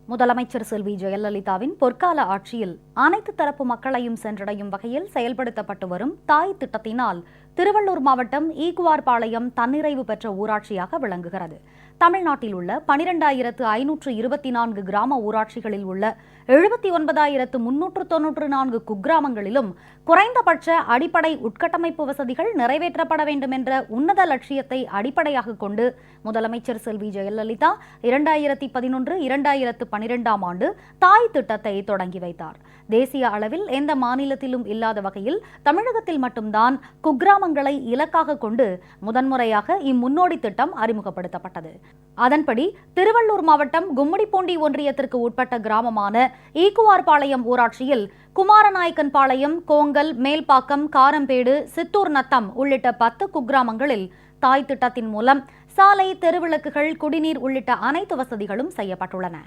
முதலமைச்சர் செல்வி ஜெயலலிதாவின் பொற்கால ஆட்சியில் அனைத்து தரப்பு மக்களையும் சென்றடையும் வகையில் செயல்படுத்தப்பட்டு வரும் தாய் திட்டத்தினால் திருவள்ளூர் மாவட்டம் ஈக்குவார்பாளையம் தன்னிறைவு பெற்ற ஊராட்சியாக விளங்குகிறது. தமிழ்நாட்டில் உள்ள 12,524 கிராம ஊராட்சிகளில் உள்ள 79,394 குக்கிராமங்களிலும் குறைந்தபட்ச அடிப்படை உட்கட்டமைப்பு வசதிகள் நிறைவேற்றப்பட வேண்டும் என்ற உன்னத லட்சியத்தை அடிப்படையாக கொண்டு முதலமைச்சர் செல்வி ஜெயலலிதா 2011-2012 ஆண்டு தாய் திட்டத்தை தொடங்கி வைத்தார். தேசிய அளவில் எந்த மாநிலத்திலும் இல்லாத வகையில் தமிழகத்தில் மட்டும்தான் குக்கிராமங்களை இலக்காக கொண்டு முதன்முறையாக இம்முன்னோடி திட்டம் அறிமுகப்படுத்தப்பட்டது. அதன்படி திருவள்ளூர் மாவட்டம் கும்மிடிப்பூண்டி ஒன்றியத்திற்கு உட்பட்ட கிராமமான ஈக்குவார்பாளையம் ஊராட்சியில் குமாரநாயக்கன்பாளையம், கோங்கல், மேல்பாக்கம், காரம்பேடு, சித்தூர் நத்தம் உள்ளிட்ட 10 குக்கிராமங்களில் தாய் திட்டத்தின் மூலம் சாலை, தெருவிளக்குகள், குடிநீர் உள்ளிட்ட அனைத்து வசதிகளும் செய்யப்பட்டுள்ளன.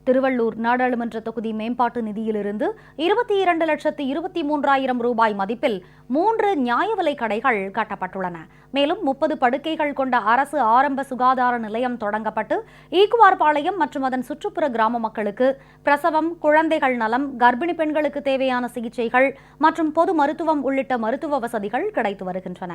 திருவள்ளூர் நாடாளுமன்ற தொகுதி மேம்பாட்டு நிதியிலிருந்து 22,23,000 ரூபாய் மதிப்பில் 3 நியாய விலை கடைகள் கட்டப்பட்டுள்ளன. மேலும் 30 படுக்கைகள் கொண்ட அரசு ஆரம்ப சுகாதார நிலையம் தொடங்கப்பட்டு ஈக்குவார்பாளையம் மற்றும் அதன் சுற்றுப்புற கிராம மக்களுக்கு பிரசவம், குழந்தைகள் நலம், கர்ப்பிணி பெண்களுக்கு தேவையான சிகிச்சைகள் மற்றும் பொது மருத்துவம் உள்ளிட்ட மருத்துவ வசதிகள் கிடைத்து வருகின்றன.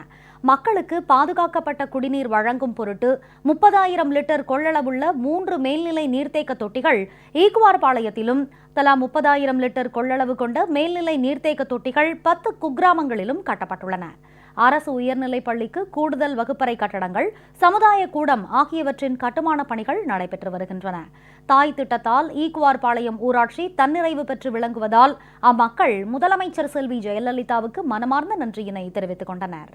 மக்களுக்கு பாதுகாக்கப்பட்ட குடிநீர் வழங்கும் பொருட்டு 30,000 லிட்டர் கொள்ளளவுள்ள 3 மேல்நிலை நீர்த்தேக்க தொட்டிகள் ஈக்குவார்பாளையத்திலும், தலா 30,000 லிட்டர் கொள்ளளவு கொண்ட மேல்நிலை நீர்த்தேக்க தொட்டிகள் 10 குக்கிராமங்களிலும் கட்டப்பட்டுள்ளன. அரசு உயர்நிலைப் பள்ளிக்கு கூடுதல் வகுப்பறை கட்டடங்கள், சமுதாய கூடம் ஆகியவற்றின் கட்டுமான பணிகள் நடைபெற்று வருகின்றன. தாய் திட்டத்தால் ஈக்குவார்பாளையம் ஊராட்சி தன்னிறைவு பெற்று விளங்குவதால் அம்மக்கள் முதலமைச்சர் செல்வி ஜெயலலிதாவுக்கு மனமார்ந்த நன்றியினை தெரிவித்துக் கொண்டனர்.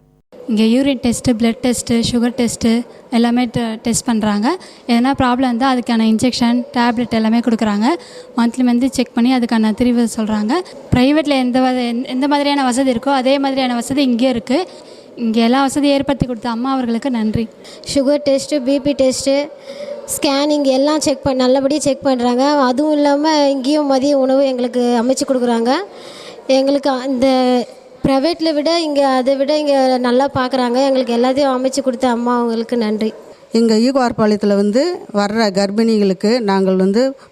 இங்கே urine test, blood test, sugar test எல்லாமே டெஸ்ட் பண்ணுறாங்க. எதனா ப்ராப்ளம் இருந்தால் அதுக்கான இன்ஜெக்ஷன், டேப்லெட் எல்லாமே கொடுக்குறாங்க. மந்த்லி செக் பண்ணி அதுக்கான தீர்வு சொல்கிறாங்க. ப்ரைவேட்டில் எந்த மாதிரியான வசதி இருக்கோ அதே மாதிரியான வசதி இங்கே இருக்குது. இங்கே எல்லா வசதியும் ஏற்படுத்தி கொடுத்த அம்மா அவர்களுக்கு நன்றி. Sugar test, BP test, scanning எல்லாம் நல்லபடியாக செக் பண்ணுறாங்க. அதுவும் இல்லாமல் இங்கேயும் மதிய உணவு எங்களுக்கு அமைச்சு கொடுக்குறாங்க. எங்களுக்கு இந்த ப்ரைவேட்டில் விட அதை விட இங்கே நல்லா பார்க்குறாங்க. எங்களுக்கு எல்லாத்தையும் அமைச்சு கொடுத்த அம்மா அவங்களுக்கு நன்றி. எங்கள் ஈக்குவார்பாளையத்தில் வர்ற கர்ப்பிணிகளுக்கு நாங்கள்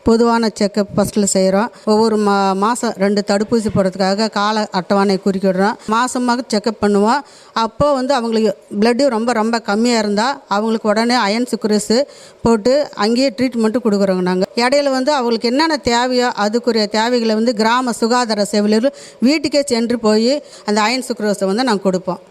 பொதுவான செக்கப் ஃபஸ்ட்டில் செய்கிறோம். ஒவ்வொரு மாதம் 2 தடுப்பூசி போடுறதுக்காக கால அட்டவணை குறிக்கிடுறோம். மாதமாக செக்கப் பண்ணுவோம். அப்போது அவங்களுக்கு பிளட்டு ரொம்ப கம்மியாக இருந்தால் அவங்களுக்கு உடனே அயன் சுக்ரேஸு போட்டு அங்கேயே ட்ரீட்மெண்ட்டு கொடுக்குறோங்க. நாங்கள் இடையில அவங்களுக்கு என்னென்ன தேவையோ அதுக்குரிய தேவைகளை கிராம சுகாதார சேவையில் வீட்டுக்கே சென்று போய் அந்த அயன் சுக்ரேஸை நாங்கள் கொடுப்போம்.